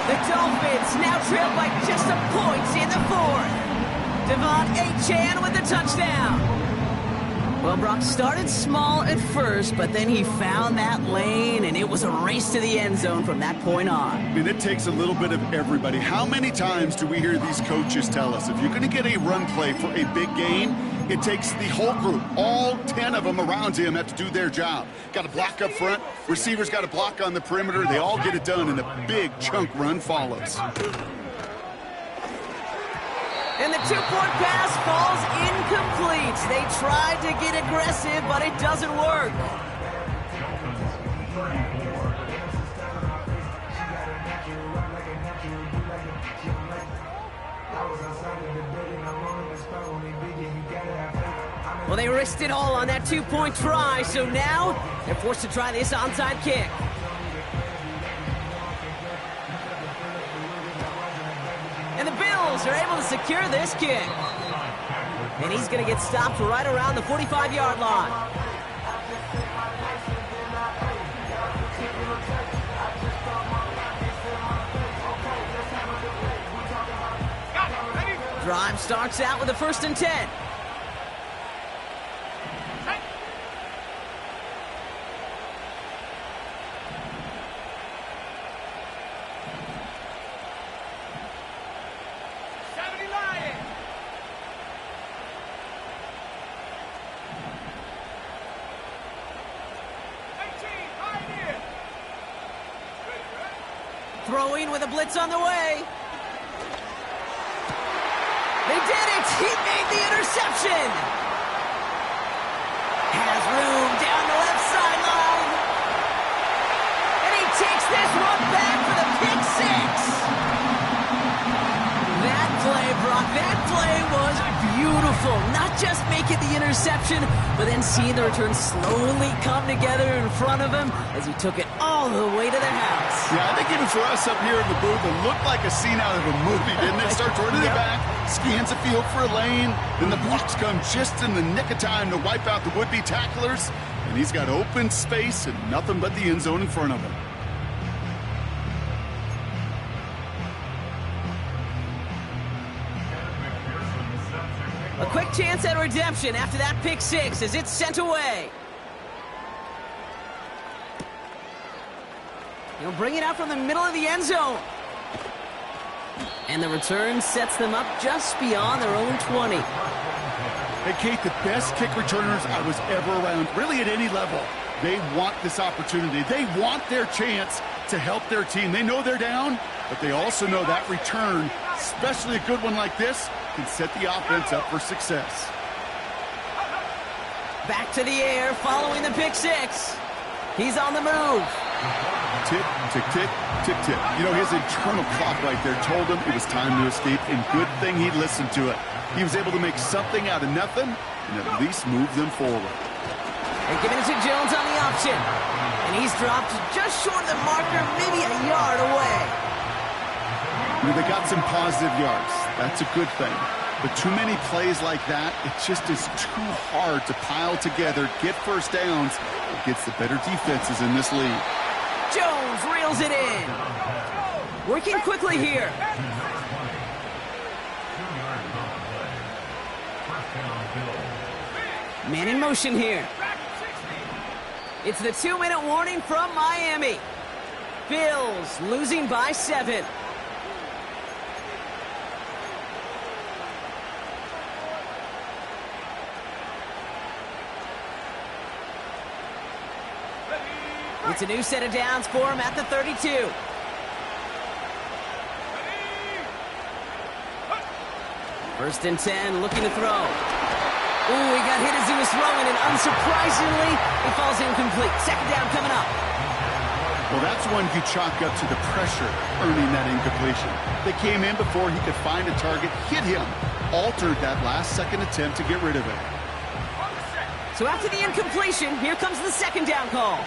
The Dolphins now trail by just a point in the 4th. Devon A-Chan with the touchdown. Well, Brock started small at first, but then he found that lane, and it was a race to the end zone from that point on. I mean, it takes a little bit of everybody. How many times do we hear these coaches tell us, if you're going to get a run play for a big gain, it takes the whole group, all 10 of them around him have to do their job. Got to block up front, receivers got to block on the perimeter, they all get it done, and a big chunk run follows. And the 2-point pass falls incomplete. They tried to get aggressive, but it doesn't work. Well, they risked it all on that 2-point try, so now they're forced to try this onside kick. And the Bills are able to secure this kick. And he's going to get stopped right around the 45-yard line. Drive starts out with a 1st and 10. Throwing with a blitz on the way. They did it! He made the interception! Has room down the left sideline. And he takes this one back for the pick six. That play, Brock, that play was beautiful. Not just making the interception, but then seeing the return slowly come together in front of him as he took it all the way to the house. Yeah, I think even for us up here in the booth, it looked like a scene out of a movie, didn't it? Starts running it back, scans the field for a lane, then the blocks come just in the nick of time to wipe out the would-be tacklers, and he's got open space and nothing but the end zone in front of him. A quick chance at redemption after that pick six as it's sent away. He'll bring it out from the middle of the end zone. And the return sets them up just beyond their own 20. Hey, Kate, the best kick returners I was ever around, really at any level, they want this opportunity. They want their chance to help their team. They know they're down, but they also know that return, especially a good one like this, can set the offense up for success. Back to the air following the pick six. He's on the move. Tick, tick, tick, tick, tick. You know, his internal clock right there told him it was time to escape, and good thing he listened to it. He was able to make something out of nothing and at least move them forward. They're giving it to Jones on the option. And he's dropped just short of the marker, maybe a yard away. You know, they got some positive yards. That's a good thing. But too many plays like that, it just is too hard to pile together, get first downs, against the better defenses in this league. Jones reels it in. Working quickly here. Man in motion here. It's the 2-minute warning from Miami. Bills losing by 7. It's a new set of downs for him at the 32. First and 10, looking to throw. Ooh, he got hit as he was throwing, and unsurprisingly, he falls incomplete. Second down coming up. Well, that's one you chalk up to the pressure earning that incompletion. They came in before he could find a target, hit him, altered that last-second attempt to get rid of it. So after the incompletion, here comes the second down call.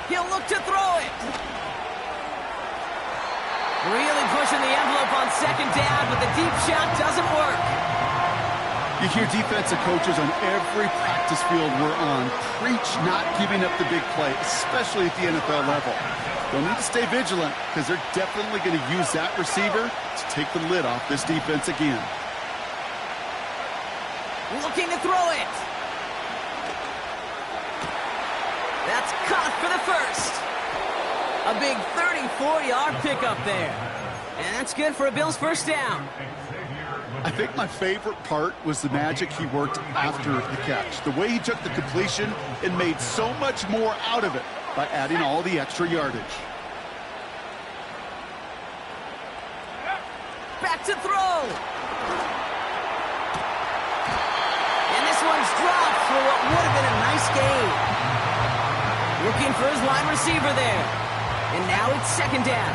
He'll look to throw it. Really pushing the envelope on second down, but the deep shot doesn't work. You hear defensive coaches on every practice field we're on preach not giving up the big play, especially at the NFL level. They'll need to stay vigilant because they're definitely going to use that receiver to take the lid off this defense again. Looking to throw it. That's caught for the first. A big 34-yard pickup there. And that's good for a Bills first down. I think my favorite part was the magic he worked after the catch. The way he took the completion and made so much more out of it by adding all the extra yardage. Back to throw. And this one's dropped for what would have been a nice gain. Looking for his wide receiver there. And now it's second down.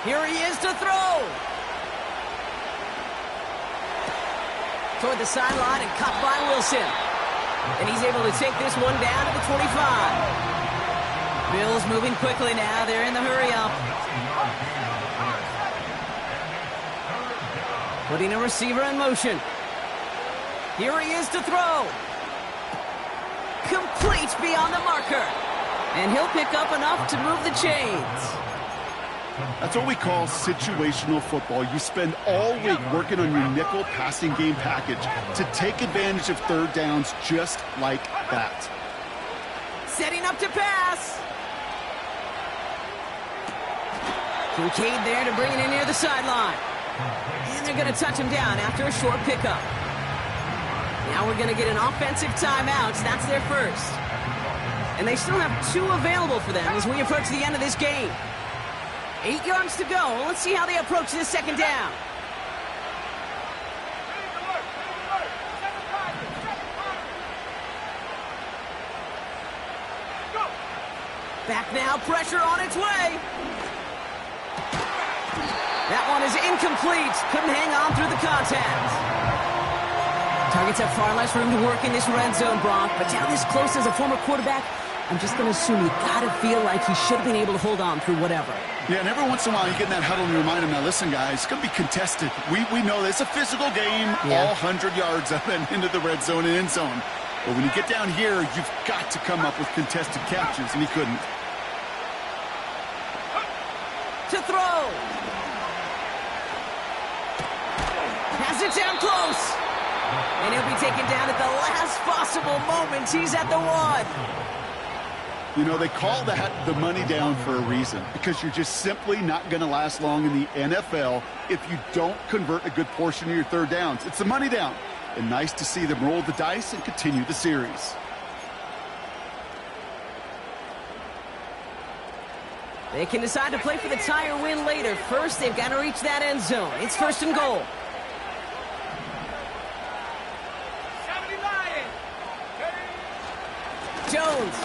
Here he is to throw. Toward the sideline and caught by Wilson. And he's able to take this one down to the 25. Bills moving quickly now. They're in the hurry-up. Putting a receiver in motion. Here he is to throw. Complete beyond the marker. And he'll pick up enough to move the chains. That's what we call situational football. You spend all week working on your nickel passing game package to take advantage of third downs just like that. Setting up to pass. Kincaid there to bring it in near the sideline. And they're going to touch him down after a short pickup. Now we're going to get an offensive timeout. That's their first. And they still have 2 available for them as we approach the end of this game. 8 yards to go. Let's see how they approach this second down. Back now, pressure on its way. That one is incomplete. Couldn't hang on through the contact. Targets have far less room to work in this red zone, Brock. But down this close as a former quarterback, I'm just going to assume you got to feel like he should have been able to hold on through whatever. Yeah, and every once in a while you get in that huddle and you remind him, now listen, guys, it's going to be contested. We know it's a physical game, all 100 yards up and into the red zone and end zone. But when you get down here, you've got to come up with contested catches, and he couldn't. To throw. Has it down close. And he'll be taken down at the last possible moment. He's at the 1. You know, they call that the money down for a reason, because you're just simply not going to last long in the NFL if you don't convert a good portion of your third downs. It's the money down. And nice to see them roll the dice and continue the series. They can decide to play for the tie or win later. First, they've got to reach that end zone. It's 1st and goal. 79. Jones.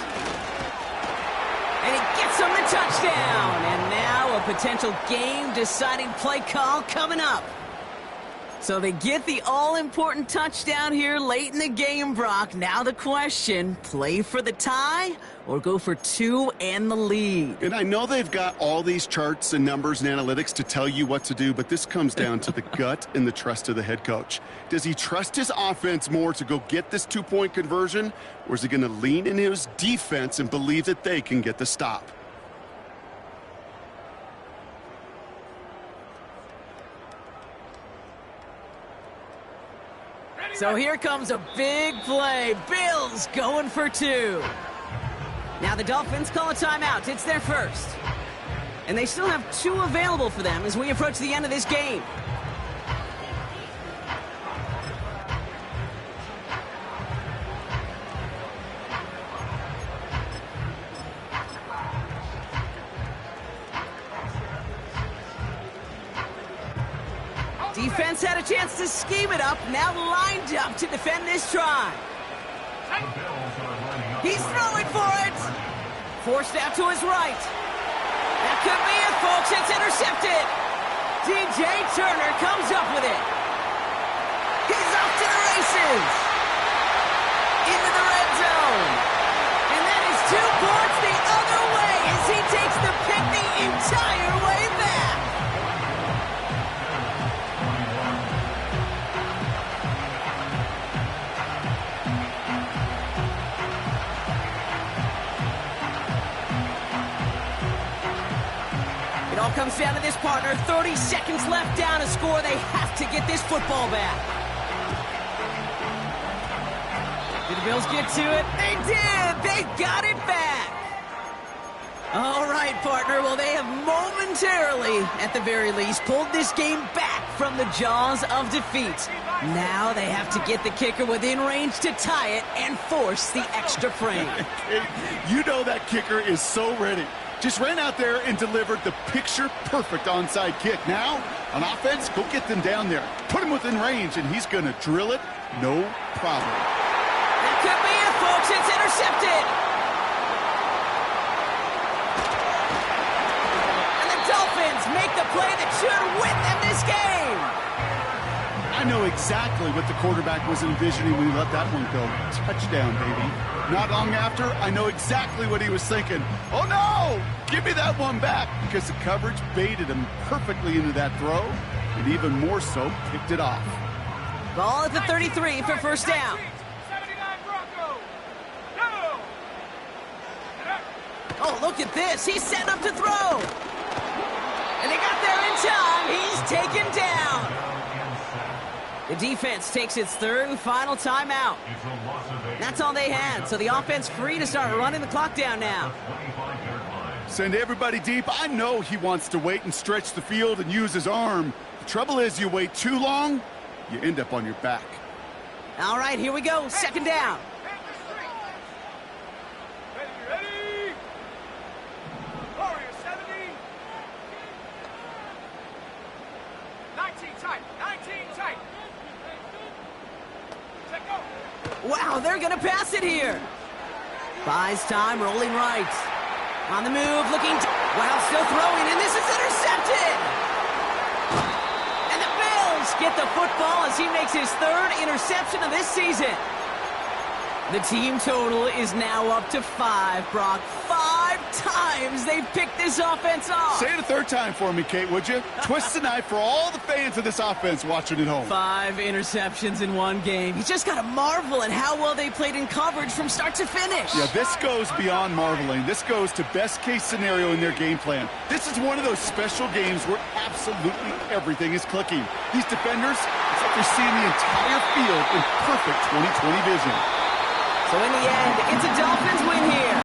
And he gets him the touchdown. And now a potential game-deciding play call coming up. So they get the all-important touchdown here late in the game, Brock. Now the question, play for the tie or go for 2 and the lead? And I know they've got all these charts and numbers and analytics to tell you what to do, but this comes down to the gut and the trust of the head coach. Does he trust his offense more to go get this 2-point conversion, or is he going to lean in his defense and believe that they can get the stop? So here comes a big play. Bills going for 2. Now the Dolphins call a timeout. It's their first. And they still have 2 available for them as we approach the end of this game. Defense had a chance to scheme it up, now lined up to defend this try. He's throwing for it. Forced out to his right. That could be it, folks. It's intercepted. DJ Turner comes up with it. He's off to the races. Into the red zone. And that is 2 points the other way as he takes the pick the entire way back. It all comes down to this, partner. 30 seconds left down to score. They have to get this football back. Did the Bills get to it? They did! They got it back! All right, partner. Well, they have momentarily, at the very least, pulled this game back from the jaws of defeat. Now they have to get the kicker within range to tie it and force the extra frame. You know that kicker is so ready. Just ran out there and delivered the picture-perfect onside kick. Now, on offense, go get them down there. Put him within range, and he's going to drill it, no problem. That could be it, folks. It's intercepted. And the Dolphins make the play that should win them this game. I know exactly what the quarterback was envisioning when he let that one go. Touchdown, baby. Not long after, I know exactly what he was thinking. Oh, no! Give me that one back, because the coverage baited him perfectly into that throw, and even more so, picked it off. Ball at the 33 for first down. 79 Broncos. Go! Oh, look at this. He's set up to throw. And they got there in time. He's taken down. The defense takes its third and final timeout. That's all they had, so the offense free to start running the clock down now. Send everybody deep. I know he wants to wait and stretch the field and use his arm. The trouble is, you wait too long, you end up on your back. All right, here we go. Second down. Ready? Warrior 70. 19 tight. 19 tight. Set go. Wow, they're going to pass it here. Buys time, rolling right. On the move, looking. Wow, still throwing, and this is intercepted. And the Bills get the football as he makes his third interception of this season. The team total is now up to 5, Brock. 5 times they've picked this offense off. Say it a third time for me, Kate, would you? Twist the knife for all the fans of this offense watching at home. 5 interceptions in one game. You just got to marvel at how well they played in coverage from start to finish. Yeah, this goes beyond marveling. This goes to best-case scenario in their game plan. This is one of those special games where absolutely everything is clicking. These defenders, it's like they're seeing the entire field in perfect 20/20 vision. So in the end, it's a Dolphins win here.